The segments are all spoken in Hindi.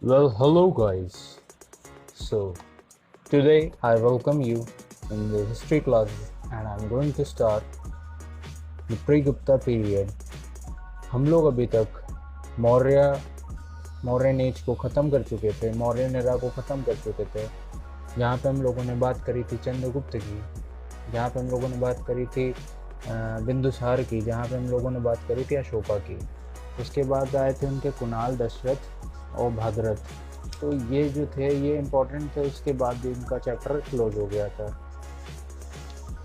Well, hello guys. So, today I welcome you in the history classes and I'm going to start the pre-Gupta period. हम लोग अभी तक मौर्य मौर्यन एज को ख़त्म कर चुके थे, मौर्यन एरा को ख़त्म कर चुके थे। यहाँ पे हम लोगों ने बात करी थी चंद्रगुप्त की, जहाँ पे हम लोगों ने बात करी थी बिंदुसार की, जहाँ पे हम लोगों ने बात करी थी अशोका की। उसके बाद आए थे उनके कुणाल, दशरथ और भागीरथ। तो ये जो थे ये इम्पोर्टेंट थे। उसके बाद भी इनका चैप्टर क्लोज हो गया था।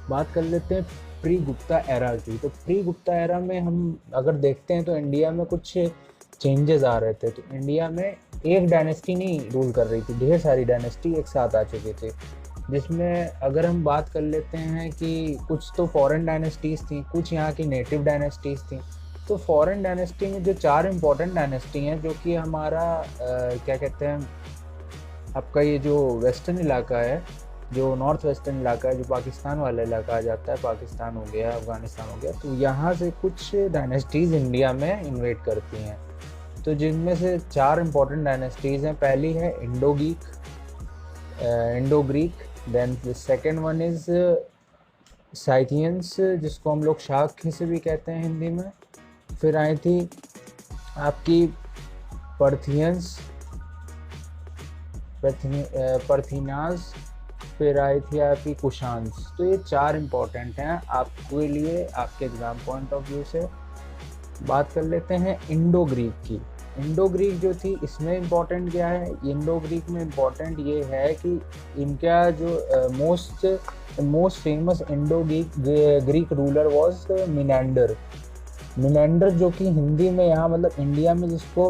बात कर लेते हैं प्री गुप्ता एरा की। तो प्री गुप्ता एरा में हम अगर देखते हैं तो इंडिया में कुछ चेंजेस आ रहे थे। तो इंडिया में एक डायनेस्टी नहीं रूल कर रही थी, ढेर सारी डायनेस्टी एक साथ आ चुकी थी। जिसमें अगर हम बात कर लेते हैं कि कुछ तो फॉरेन डायनेस्टीज़ थी, कुछ यहाँ की नेटिव डायनेस्टीज़ थी। तो फॉरेन डायनेस्टी में जो चार इंपॉर्टेंट डायनेस्टी हैं, जो कि हमारा क्या कहते हैं, आपका ये जो वेस्टर्न इलाका है, जो नॉर्थ वेस्टर्न इलाका है, जो पाकिस्तान वाला इलाका आ जाता है, पाकिस्तान हो गया, अफ़गानिस्तान हो गया, तो यहाँ से कुछ डायनेस्टीज़ इंडिया में इन्वेट करती हैं। तो जिनमें से चार इंपॉर्टेंट डायनेस्टीज़ हैं। पहली है Indo Greek, then the second one is Scythians, जिसको हम लोग शाक्य से भी कहते हैं हिंदी में। फिर आई थी आपकी पर्थियंस, परथीनाज। फिर आई थी आपकी कुशान्स। तो ये चार इंपॉर्टेंट हैं आपके लिए, आपके एग्ज़ाम पॉइंट ऑफ व्यू से। बात कर लेते हैं इंडो ग्रीक की। इंडो ग्रीक जो थी, इसमें इम्पॉर्टेंट क्या है? इंडो ग्रीक में इम्पॉर्टेंट ये है कि इनका जो most famous Indo Greek ruler was Menander. Menander, जो कि हिंदी में यहाँ मतलब इंडिया में जिसको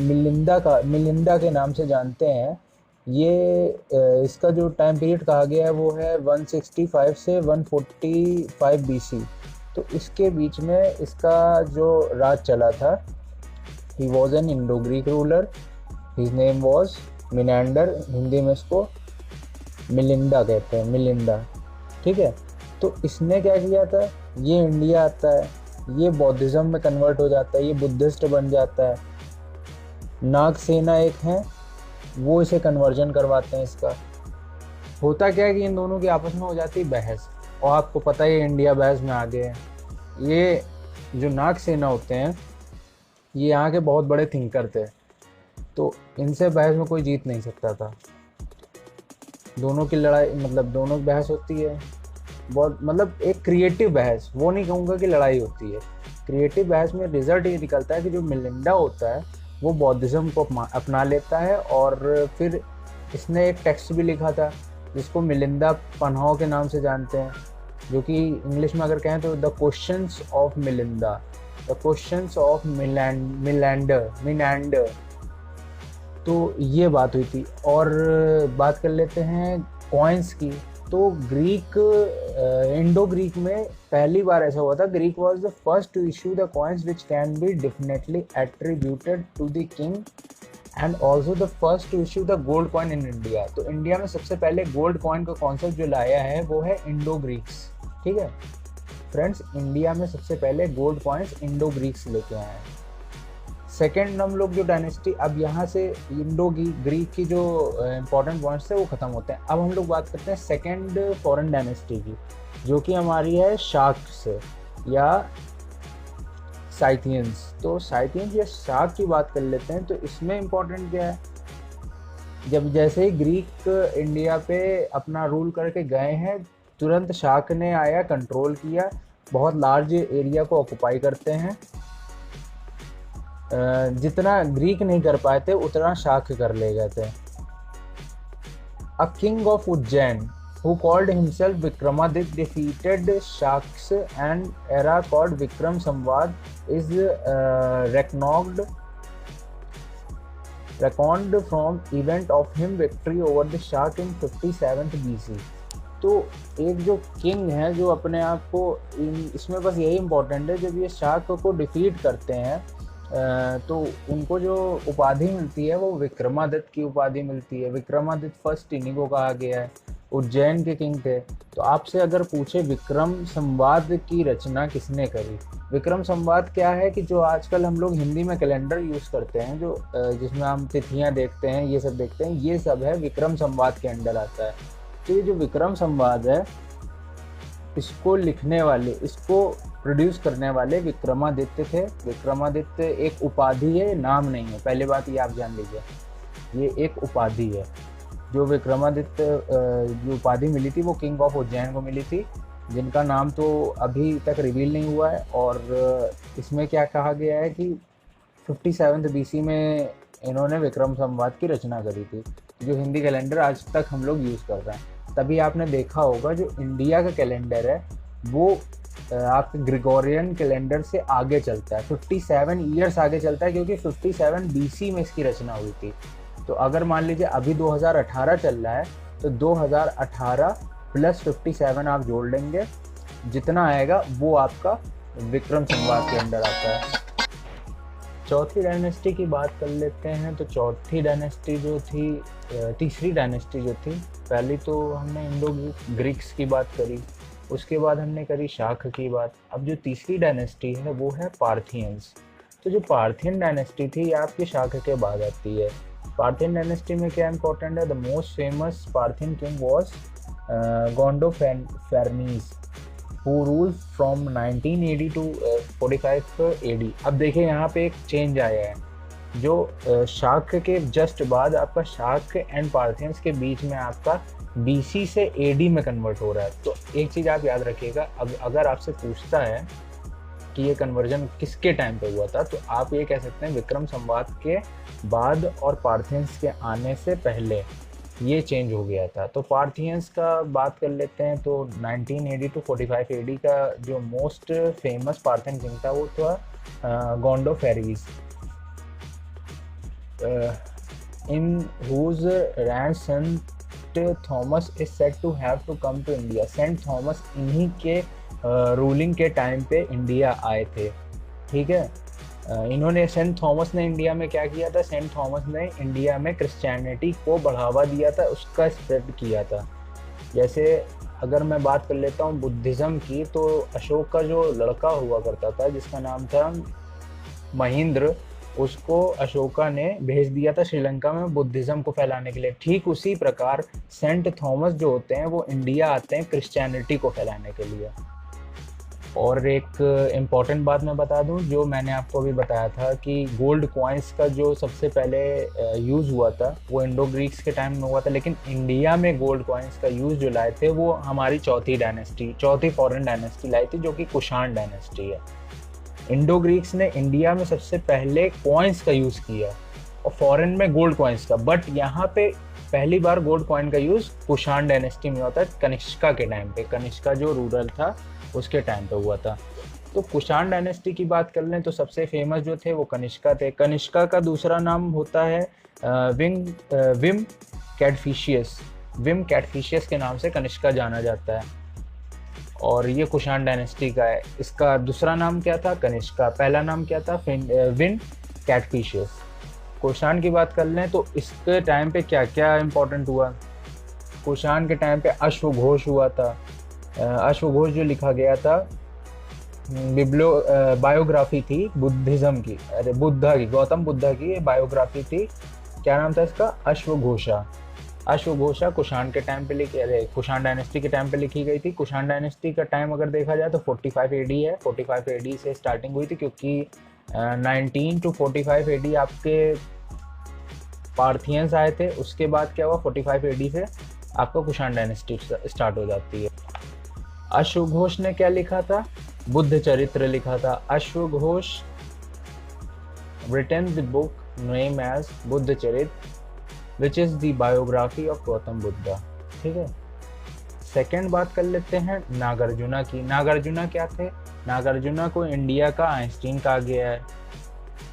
मिलिंदा के नाम से जानते हैं। ये इसका जो टाइम पीरियड कहा गया है वो है 165 से 145 BC। तो इसके बीच में इसका जो राज चला था, he was an Indo Greek ruler, his name was Menander. Hindi में इसको मिलिंदा कहते हैं, मिलिंदा। ठीक है। तो इसने क्या किया था, ये इंडिया आता है, ये बौद्धिज़्म में कन्वर्ट हो जाता है, ये बुद्धिस्ट बन जाता है। नागसेना एक है, वो इसे कन्वर्जन करवाते हैं। इसका होता क्या है कि इन दोनों की आपस में हो जाती है बहस, और आपको पता ही इंडिया बहस में आ गए हैं। ये जो नागसेना होते हैं, ये यहाँ के बहुत बड़े थिंकर थे, तो इनसे बहस में कोई जीत नहीं सकता था। दोनों की लड़ाई मतलब दोनों की बहस होती है, बहुत मतलब एक क्रिएटिव बहस, वो नहीं कहूँगा कि लड़ाई होती है। क्रिएटिव बहस में रिजल्ट ये निकलता है कि जो मिलिंडा होता है वो बौद्धिज़्म को अपना लेता है। और फिर इसने एक टेक्स्ट भी लिखा था जिसको मिलिंदा पन्हाव के नाम से जानते हैं, जो कि इंग्लिश में अगर कहें तो the questions of Melinda, the questions of Menander. तो ये बात हुई थी। और बात कर लेते हैं कॉइन्स की। तो इंडो ग्रीक में पहली बार ऐसा हुआ था। Greek was the first to issue the coins which can be definitely attributed to the king and also the first to issue the gold coin in India. तो इंडिया में सबसे पहले गोल्ड कॉइन का कॉन्सेप्ट जो लाया है वो है इंडो ग्रीक्स। ठीक है फ्रेंड्स, इंडिया में सबसे पहले गोल्ड कॉइन्स इंडो ग्रीक्स लेके आए हैं। सेकेंड हम लोग जो डायनेस्टी, अब यहाँ से इंडो ग्रीक की जो इंपॉर्टेंट पॉइंट्स थे वो ख़त्म होते हैं। अब हम लोग बात करते हैं सेकेंड फॉरेन डायनेस्टी की, जो कि हमारी है शाक्य से या साइथियंस। तो साइथियंस या शाक की बात कर लेते हैं। तो इसमें इम्पोर्टेंट क्या है, जब जैसे ही ग्रीक इंडिया पे अपना रूल करके गए हैं, तुरंत शाक ने आया, कंट्रोल किया, बहुत लार्ज एरिया को ऑक्युपाई करते हैं। जितना ग्रीक नहीं कर पाए थे उतना शाक्य कर ले गए थे। A king of Ujjain who called himself Vikramaditya defeated Shaks and era called Vikram Samvad is reckoned from event of him victory over the Shak in 57th BC। तो एक जो किंग है जो अपने आप को इसमें बस यही इम्पोर्टेंट है, जब ये शाक को डिफीट करते हैं तो उनको जो उपाधि मिलती है वो विक्रमादित्य की उपाधि मिलती है। विक्रमादित्य फर्स्ट इन्हीं को कहा गया है। उज्जैन के किंग थे। तो आपसे अगर पूछे विक्रम संवाद की रचना किसने करी, विक्रम संवाद क्या है कि जो आजकल हम लोग हिंदी में कैलेंडर यूज़ करते हैं, जो जिसमें हम तिथियां देखते हैं, ये सब देखते हैं, ये सब है विक्रम संवाद के अंडर आता है। तो ये जो विक्रम संवाद है, इसको लिखने वाले, इसको प्रोड्यूस करने वाले विक्रमादित्य थे। विक्रमादित्य एक उपाधि है, नाम नहीं है, पहली बात ये आप जान लीजिए, ये एक उपाधि है। जो विक्रमादित्य जो उपाधि मिली थी वो किंग ऑफ उज्जैन को मिली थी, जिनका नाम तो अभी तक रिवील नहीं हुआ है। और इसमें क्या कहा गया है कि 57 BC में इन्होंने विक्रम संवाद की रचना करी थी, जो हिंदी कैलेंडर आज तक हम लोग यूज़ कर रहे हैं। तभी आपने देखा होगा जो इंडिया का कैलेंडर है वो आपके ग्रिगोरियन कैलेंडर से आगे चलता है, 57 ईयर्स आगे चलता है, क्योंकि 57 BC में इसकी रचना हुई थी। तो अगर मान लीजिए अभी 2018 चल रहा है, तो 2018 प्लस 57 आप जोड़ लेंगे, जितना आएगा वो आपका विक्रम संवाद के अंदर आता है। चौथी डायनेस्टी की बात कर लेते हैं। तो चौथी डायनेस्टी जो थी, तीसरी डायनेस्टी जो थी, पहली तो हमने इंडो ग्रीक्स की बात करी, उसके बाद हमने करी शाक की बात। अब जो तीसरी डायनेस्टी है वो है पार्थियंस। तो जो पार्थियन डायनेस्टी थी ये आपकी शाक के बाद आती है। पार्थियन डायनेस्टी में क्या इंपॉर्टेंट है, the most famous Parthian king was Gondophernes, who ruled from 1980 to 45 AD। अब देखिए यहाँ पे एक चेंज आया है, जो शाक के जस्ट बाद आपका शाक एंड पार्थियंस के बीच में आपका BC से AD में कन्वर्ट हो रहा है। तो एक चीज़ आप याद रखिएगा, अगर आपसे पूछता है कि ये कन्वर्जन किसके टाइम पे हुआ था, तो आप ये कह सकते हैं विक्रम संवाद के बाद और पार्थियंस के आने से पहले ये चेंज हो गया था। तो पार्थियंस का बात कर लेते हैं। तो 1980 to 45 AD का जो मोस्ट फेमस पार्थियन किंग था वो था Gondophares, in whose reign Saint Thomas is said to have to come to India. Saint Thomas इन्हीं के रूलिंग के टाइम पे इंडिया आए थे, ठीक है। इन्होंने, सेंट थॉमस ने इंडिया में क्या किया था, सेंट थॉमस ने इंडिया में क्रिश्चियनिटी को बढ़ावा दिया था, उसका स्प्रेड किया था। जैसे अगर मैं बात कर लेता हूँ बुद्धिज़्म की, तो अशोक का जो लड़का हुआ करता था जिसका नाम था महेंद्र, उसको अशोका ने भेज दिया था श्रीलंका में बुद्धिज़्म को फैलाने के लिए। ठीक उसी प्रकार सेंट थॉमस जो होते हैं वो इंडिया आते हैं क्रिश्चियनिटी को फैलाने के लिए। और एक इम्पॉर्टेंट बात मैं बता दूं, जो मैंने आपको अभी बताया था कि गोल्ड कॉइन्स का जो सबसे पहले यूज़ हुआ था वो इंडो ग्रीक्स के टाइम में हुआ था, लेकिन इंडिया में गोल्ड कॉइन्स का यूज़ जो लाए थे वो हमारी चौथी फॉरेन डायनेस्टी लाई थी, जो कि कुषाण डायनेस्टी है। इंडो ग्रीक्स ने इंडिया में सबसे पहले कॉइन्स का यूज़ किया और फॉरेन में गोल्ड कॉइन्स का, बट यहाँ पे पहली बार गोल्ड कॉइन का यूज़ कुषाण डायनेस्टी में होता है, कनिष्का के टाइम पे। कनिष्का जो रूरल था उसके टाइम पे हुआ था। तो कुषाण डायनेस्टी की बात कर लें तो सबसे फेमस जो थे वो कनिष्का थे। कनिष्का का दूसरा नाम होता है विम कैटफिशियस। विम कैटफिशियस के नाम से कनिष्का जाना जाता है और ये कुषाण डायनेस्टी का है। इसका दूसरा नाम क्या था, कनिष्का। पहला नाम क्या था, विम कैटफिशियस। कुषाण की बात कर लें तो इसके टाइम पे क्या क्या इम्पोर्टेंट हुआ। कुषाण के टाइम पे अश्वघोष हुआ था। अश्वघोष जो लिखा गया था, बायोग्राफी थी बुद्धिज़्म की, अरे बुद्धा की, गौतम बुद्धा की बायोग्राफी थी। क्या नाम था इसका, अश्वघोषा। अश्वघोषा कुषाण के टाइम पे कुषाण डायनेस्टी के टाइम पे लिखी गई थी। कुषाण डायनेस्टी का टाइम अगर देखा जाए तो 45 AD है। 45 AD से स्टार्टिंग हुई थी, क्योंकि 19 to 45 AD आपके पार्थियंस आए थे। उसके बाद क्या हुआ, 45 AD से आपका कुषाण डायनेस्टी स्टार्ट हो जाती है। अश्वघोष ने क्या लिखा था, बुद्ध चरित्र लिखा था। अश्वघोष written the book named as Buddha चरित्र, which is the biography of Gautam Buddha, ठीक है। सेकेंड बात कर लेते हैं नागार्जुना की। नागार्जुना क्या थे, नागार्जुना को इंडिया का आइंस्टीन कहा गया है।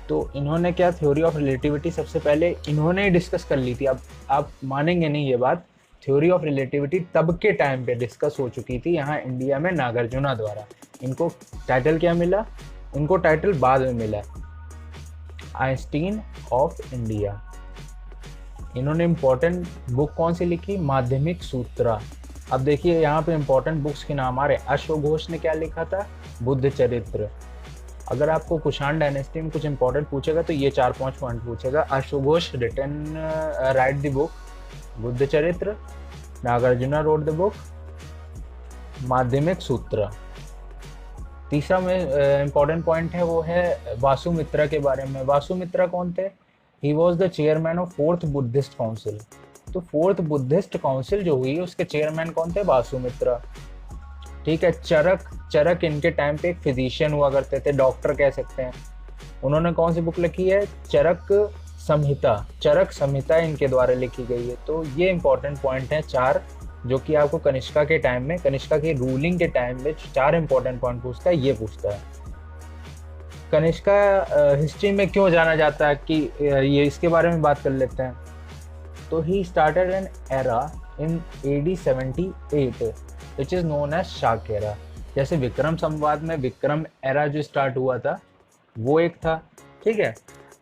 तो इन्होंने क्या, थ्योरी ऑफ रिलेटिविटी सबसे पहले इन्होंने ही डिस्कस कर ली थी। अब आप मानेंगे नहीं ये बात, थ्योरी ऑफ रिलेटिविटी तब के टाइम पे डिस्कस हो चुकी थी यहाँ इंडिया में नागार्जुना द्वारा। इनको टाइटल क्या मिला, इनको टाइटल बाद में मिला, आइंस्टीन ऑफ इंडिया। इन्होंने इम्पोर्टेंट बुक कौन सी लिखी? माध्यमिक सूत्रा। अब देखिए यहाँ पे इम्पोर्टेंट बुक्स के नाम आ रहे हैं। अश्वघोष ने क्या लिखा था? बुद्ध चरित्र। अगर आपको कुषाण डायनेस्टी में कुछ इंपॉर्टेंट पूछेगा तो ये 4-5 पॉइंट पूछेगा। अश्वघोष राइट द बुक बुद्ध चरित्र, नागार्जुना रोड द बुक माध्यमिक सूत्र। तीसरा में इंपॉर्टेंट पॉइंट है वो है वासुमित्रा के बारे में। वासुमित्रा कौन थे? He was the chairman of 4th Buddhist council. तो 4th बुद्धिस्ट काउंसिल जो हुई उसके चेयरमैन कौन थे? वासुमित्रा। ठीक है। चरक इनके टाइम पे एक फिजिशियन हुआ करते थे, डॉक्टर कह सकते हैं। उन्होंने कौन सी बुक लिखी है? चरक संहिता इनके द्वारा लिखी गई है। तो ये इंपॉर्टेंट पॉइंट हैं 4, जो कि आपको कनिष्का के टाइम में, कनिष्का की रूलिंग के टाइम में 4 इंपॉर्टेंट पॉइंट पूछता है, ये पूछता है। कनिष्का हिस्ट्री में क्यों जाना जाता है कि ये इसके बारे में बात कर लेते हैं। तो he started an era in AD 78 which is known as Shaka era. जैसे विक्रम संवाद में विक्रम एरा जो स्टार्ट हुआ था वो एक था, ठीक है।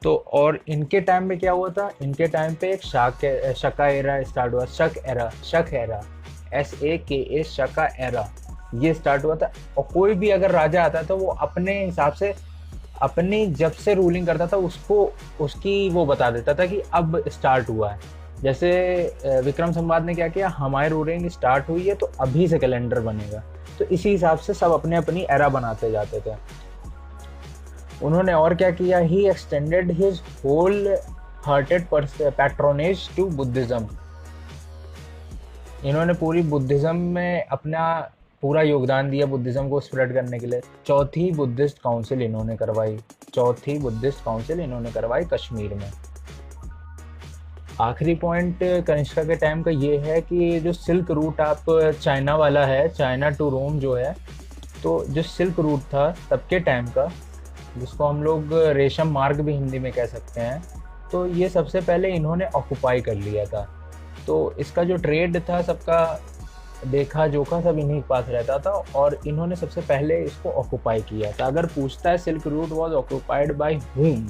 तो और इनके टाइम में क्या हुआ था? इनके टाइम पे एक शका एरा स्टार्ट हुआ। शक एरा SAKA शका एरा ये स्टार्ट हुआ था। और कोई भी अगर राजा आता था वो अपने हिसाब से अपनी जब से रूलिंग करता था उसकी वो बता देता था कि अब स्टार्ट हुआ है। जैसे विक्रम संवाद ने क्या किया? हमारी रूलिंग स्टार्ट हुई है तो अभी से कैलेंडर बनेगा। तो इसी हिसाब से सब अपने अपनी एरा बनाते जाते थे। उन्होंने और क्या किया? He extended his whole hearted patronage to Buddhism. इन्होंने पूरी बुद्धिज्म में अपना पूरा योगदान दिया, बुद्धिज्म को स्प्रेड करने के लिए। चौथी बुद्धिस्ट काउंसिल इन्होंने करवाई कश्मीर में। आखिरी पॉइंट कनिष्का के टाइम का ये है कि जो सिल्क रूट आप चाइना वाला है, चाइना टू रोम जो है, तो जो सिल्क रूट था तब के टाइम का, जिसको हम लोग रेशम मार्ग भी हिंदी में कह सकते हैं, तो ये सबसे पहले इन्होंने ऑक्युपाई कर लिया था। तो इसका जो ट्रेड था सबका देखा जोखा सब इन्हीं के पास रहता था और इन्होंने सबसे पहले इसको ऑक्युपाई किया था। अगर पूछता है silk route was occupied by whom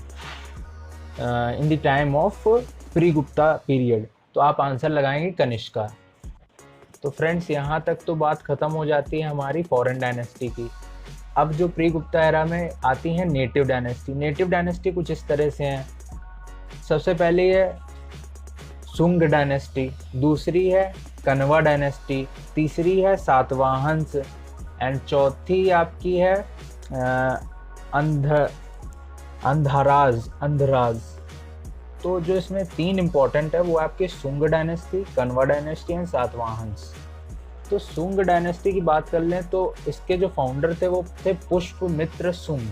in the time of pre Gupta period, तो आप आंसर लगाएंगे कनिष्का। तो फ्रेंड्स यहाँ तक तो बात ख़त्म हो जाती है हमारी फॉरेन डायनेस्टी की। अब जो प्री गुप्ता एरा में आती है नेटिव डायनेस्टी। नेटिव डायनेस्टी कुछ इस तरह से हैं। सबसे पहली है सुंग डायनेस्टी, दूसरी है कनवा डायनेस्टी, तीसरी है सातवाहंस एंड चौथी आपकी है अंधराज। तो जो इसमें 3 इंपॉर्टेंट है वो आपके सुंग डायनेस्टी, कनवा डायनेस्टी एंड सातवाहंस। तो सुंग डायनेस्टी की बात कर लें तो इसके जो फाउंडर थे वो थे पुष्पमित्र सुंग।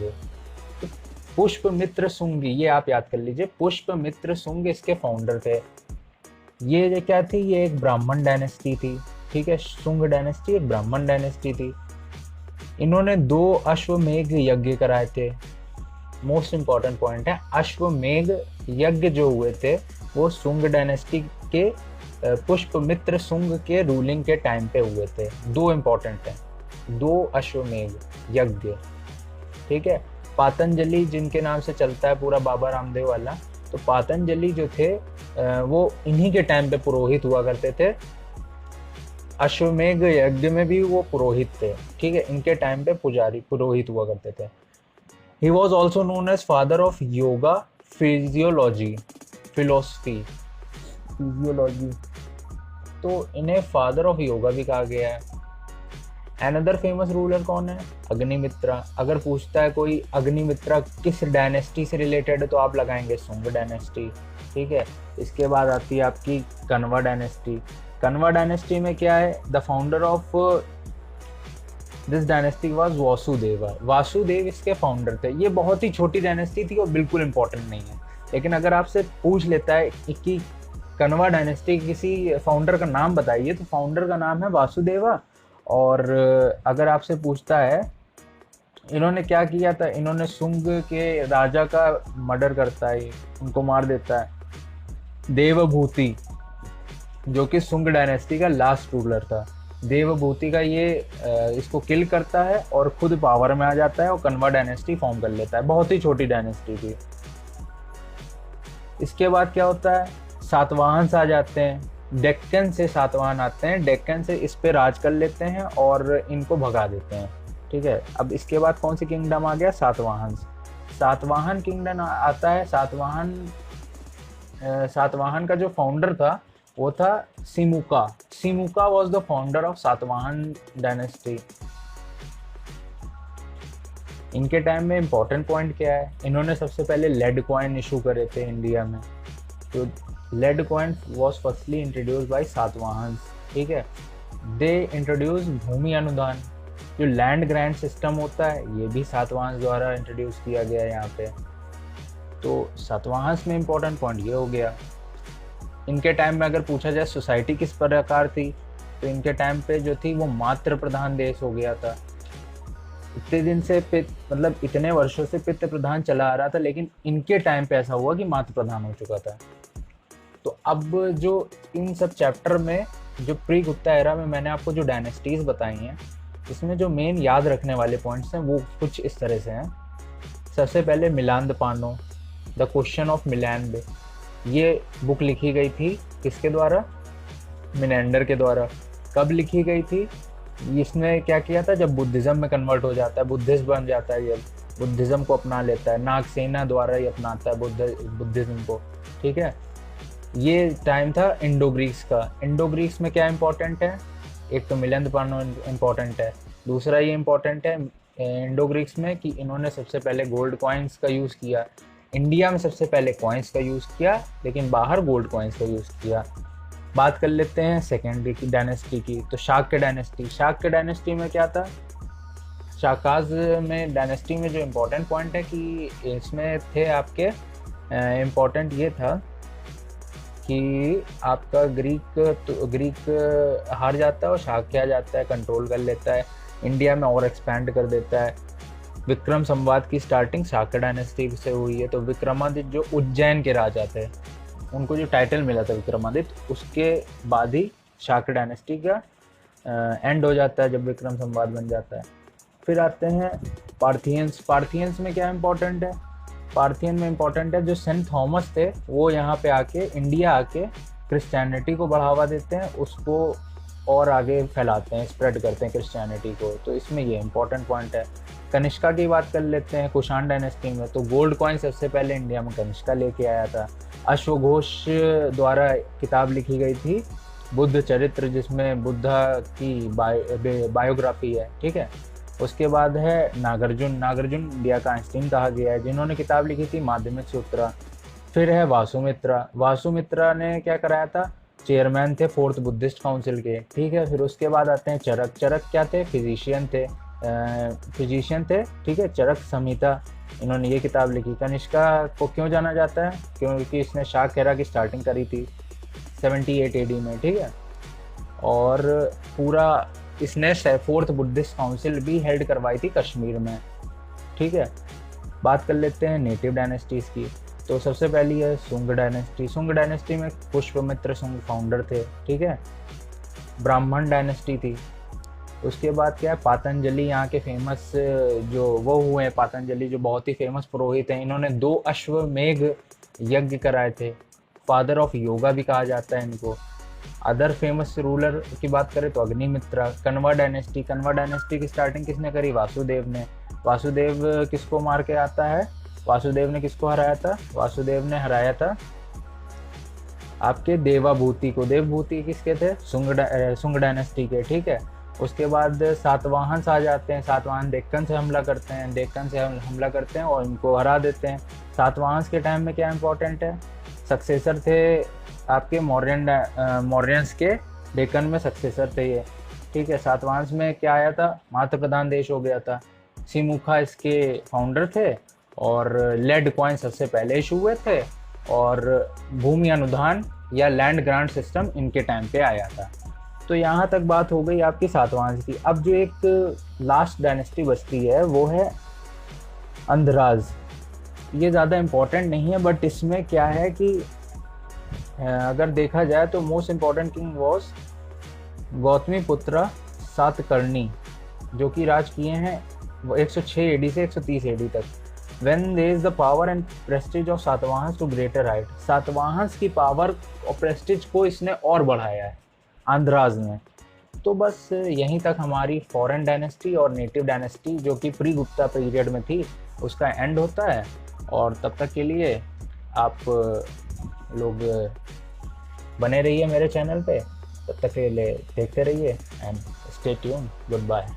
तो पुष्पमित्र सुंग ये आप याद कर लीजिए, पुष्पमित्र सुंग इसके फाउंडर थे। ये क्या थी? ये एक ब्राह्मण डायनेस्टी थी, ठीक है। सुंग डायनेस्टी एक ब्राह्मण डायनेस्टी थी। इन्होंने 2 अश्वमेघ यज्ञ कराए थे। मोस्ट इंपॉर्टेंट पॉइंट है, अश्वमेघ यज्ञ जो हुए थे वो सुंग डायनेस्टी के पुष्पमित्र सुंग के रूलिंग के टाइम पे हुए थे। 2 इंपॉर्टेंट हैं, 2 अश्वमेघ यज्ञ, ठीक है। पातंजलि जिनके नाम से चलता है पूरा बाबा रामदेव वाला, तो पातंजलि जो थे वो इन्हीं के टाइम पे पुरोहित हुआ करते थे। अश्वमेघ यज्ञ में भी वो पुरोहित थे, ठीक है। इनके टाइम पे पुरोहित हुआ करते थे। He was also known as father of yoga physiology. तो इन्हें फादर ऑफ योगा भी कहा गया है। अनदर फेमस रूलर कौन है? अग्निमित्रा। अगर पूछता है कोई अग्निमित्रा किस डायनेस्टी से रिलेटेड है तो आप लगाएंगे सुंग डायनेस्टी, ठीक है। इसके बाद आती है आपकी कनवा डायनेस्टी। कनवा डायनेस्टी में क्या है? The founder of this dynasty was Vasudev इसके फाउंडर थे। ये बहुत ही छोटी डायनेस्टी थी और बिल्कुल इंपॉर्टेंट नहीं है, लेकिन अगर आपसे पूछ लेता है कि कनवा डायनेस्टी किसी फाउंडर का नाम बताइए तो फाउंडर का नाम है वासुदेवा। और अगर आपसे पूछता है इन्होंने क्या किया था, इन्होंने सुंग के राजा का मर्डर करता है, उनको मार देता है। देवभूति जो कि सुंग डायनेस्टी का लास्ट रूलर था, देवभूति का ये इसको किल करता है और खुद पावर में आ जाता है और कनवा डायनेस्टी फॉर्म कर लेता है। बहुत ही छोटी डायनेस्टी थी। इसके बाद क्या होता है? सातवाहन आ जाते हैं, डेक्कन से सातवाहन आते हैं, डेक्कन से इस पे राज कर लेते हैं और इनको भगा देते हैं। ठीक है, अब इसके बाद कौन सी किंगडम आ गया, सातवाहन। सातवाहन किंगडम आता है। सातवाहन का जो फाउंडर था वो था Simuka. Simuka was the founder of Satavahana dynasty. इनके टाइम में इंपॉर्टेंट पॉइंट क्या है, इन्होंने सबसे पहले लेड कॉइन इशू करे थे इंडिया में। तो lead coin was firstly introduce by Satavahana. ठीक है, दे इंट्रोड्यूस भूमि अनुदान, जो लैंड ग्रांट सिस्टम होता है ये भी सातवाहन द्वारा इंट्रोड्यूस किया गया है यहाँ पे। तो सातवाहन में इंपॉर्टेंट पॉइंट ये हो गया। इनके टाइम में अगर पूछा जाए सोसाइटी किस प्रकार थी, तो इनके टाइम पे जो थी वो मातृ प्रधान देश हो गया था। इतने दिन से मतलब इतने वर्षों से पितृ प्रधान चला आ रहा था, लेकिन इनके टाइम पे ऐसा हुआ कि मातृ प्रधान हो चुका था। तो अब जो इन सब चैप्टर में जो प्री गुप्ता एरा में मैंने आपको जो डायनेस्टीज बताई हैं, इसमें जो मेन याद रखने वाले पॉइंट्स हैं वो कुछ इस तरह से हैं। सबसे पहले मिलांद पानो, द क्वेश्चन ऑफ मिलांद, ये बुक लिखी गई थी किसके द्वारा, मिनेंडर के द्वारा। कब लिखी गई थी, इसने क्या किया था, जब बुद्धिज्म में कन्वर्ट हो जाता है, बुद्धिस्ट बन जाता है, जब बुद्धिज्म को अपना लेता है, नागसेना द्वारा ही अपनाता है बुद्धिज्म को। ठीक है, ये टाइम था इंडो ग्रीक्स का। इंडो ग्रीक्स में क्या इंपॉर्टेंट है, एक तो मिलिंद पानो इम्पॉर्टेंट है, दूसरा ये इम्पॉर्टेंट है इंडो ग्रीक्स में कि इन्होंने सबसे पहले गोल्ड कॉइन्स का यूज़ किया। इंडिया में सबसे पहले कॉइन्स का यूज़ किया, लेकिन बाहर गोल्ड कॉइन्स का यूज़ किया। बात कर लेते हैं सेकेंड डायनेस्टी की, तो शाक्य डायनेस्टी। शाक्य डायनेस्टी में क्या था, शाकाज में डायनेस्टी में जो इम्पोर्टेंट पॉइंट है कि इसमें थे आपके इम्पोर्टेंट ये था कि आपका ग्रीक हार जाता है और शाक्य आ जाता है, कंट्रोल कर लेता है, इंडिया में और एक्सपैंड कर देता है। विक्रम संवाद की स्टार्टिंग शाक्य डायनेस्टी से हुई है। तो विक्रमादित्य जो उज्जैन के राजा थे, उनको जो टाइटल मिला था विक्रमादित्य, उसके बाद ही शाक्य डायनेस्टी का एंड हो जाता है, जब विक्रम संवाद बन जाता है। फिर आते हैं पार्थियंस। पार्थियंस में क्या इंपॉर्टेंट है, पार्थियन में इंपॉर्टेंट है जो सेंट थॉमस थे, वो यहाँ पे आके इंडिया आके क्रिश्चियनिटी को बढ़ावा देते हैं, उसको और आगे फैलाते हैं, स्प्रेड करते हैं क्रिश्चियनिटी को। तो इसमें ये इंपॉर्टेंट पॉइंट है। कनिष्का की बात कर लेते हैं कुषाण डायनेस्टी में, तो गोल्ड कॉइन सबसे पहले इंडिया में कनिष्का लेके आया था। अश्वघोष द्वारा किताब लिखी गई थी बुद्ध चरित्र, जिसमें बुद्धा की बायोग्राफी है। ठीक है, उसके बाद है नागार्जुन। नागार्जुन इंडिया का आइंस्टीन कहा गया है, जिन्होंने किताब लिखी थी माध्यमिक सूत्र। फिर है वासुमित्रा। वासुमित्रा ने क्या कराया था, चेयरमैन थे फोर्थ बुद्धिस्ट काउंसिल के। ठीक है, फिर उसके बाद आते हैं चरक। चरक क्या थे, फिजिशियन थे। ठीक है, चरक संहिता, इन्होंने ये किताब लिखी। कनिष्का को क्यों जाना जाता है, क्योंकि इसने शाक एरा की स्टार्टिंग करी थी 78 AD में। ठीक है, और पूरा इसने फोर्थ बुद्धिस्ट काउंसिल भी हेल्ड करवाई थी कश्मीर में। ठीक है, बात कर लेते हैं नेटिव डायनेस्टीज़ की। तो सबसे पहली है सुंग डायनेस्टी। सुंग डायनेस्टी में पुष्पमित्र सुंग फाउंडर थे। ठीक है, ब्राह्मण डायनेस्टी थी। उसके बाद क्या है, पातंजलि यहाँ के फेमस जो वो हुए हैं, पातंजलि जो बहुत ही फेमस पुरोहित हैं, इन्होंने 2 अश्वमेघ यज्ञ कराए थे। फादर ऑफ योगा भी कहा जाता है इनको। अदर फेमस रूलर की बात करें तो अग्निमित्रा। कन्वा डायनेस्टी। कन्वा डायनेस्टी की स्टार्टिंग किसने करी, वासुदेव ने। वासुदेव किसको मार के आता है, वासुदेव ने किसको हराया था, वासुदेव ने हराया था आपके देवाभूति को। देवभूति किसके थे, सुंग डायनेस्टी के। ठीक है, उसके बाद सातवाहन आ जाते हैं। सातवाहन डेक्कन से हमला करते हैं, और इनको हरा देते हैं। सातवाहन के टाइम में क्या इंपॉर्टेंट है, सक्सेसर थे आपके मौर्यंस के, डेक्कन में सक्सेसर थे ये। ठीक है, सातवाहन में क्या आया था, मातृ प्रधान देश हो गया था। सिमुखा इसके फाउंडर थे, और लेड कॉइन सबसे पहले इशू हुए थे, और भूमि अनुदान या लैंड ग्रांट सिस्टम इनके टाइम पे आया था। तो यहाँ तक बात हो गई आपकी सातवाहन की। अब जो एक लास्ट डायनेस्टी बचती है वो है अंधराज। ये ज़्यादा इम्पोर्टेंट नहीं है, बट इसमें क्या है कि अगर देखा जाए तो most important king was Gautami पुत्र सातकर्णी, जो कि राज किए हैं 106 AD से 130 AD तक। When there is the power and prestige of Satavahana to greater height, Satavahana की पावर और प्रेस्टीज को इसने और बढ़ाया है आंध्राज में। तो बस यहीं तक हमारी फॉरेन डायनेस्टी और नेटिव डायनेस्टी जो कि प्री गुप्ता पीरियड में थी उसका एंड होता है। और तब तक के लिए आप लोग बने रहिए मेरे चैनल पे, तब तक के लिए देखते रहिए and stay tune. Good bye.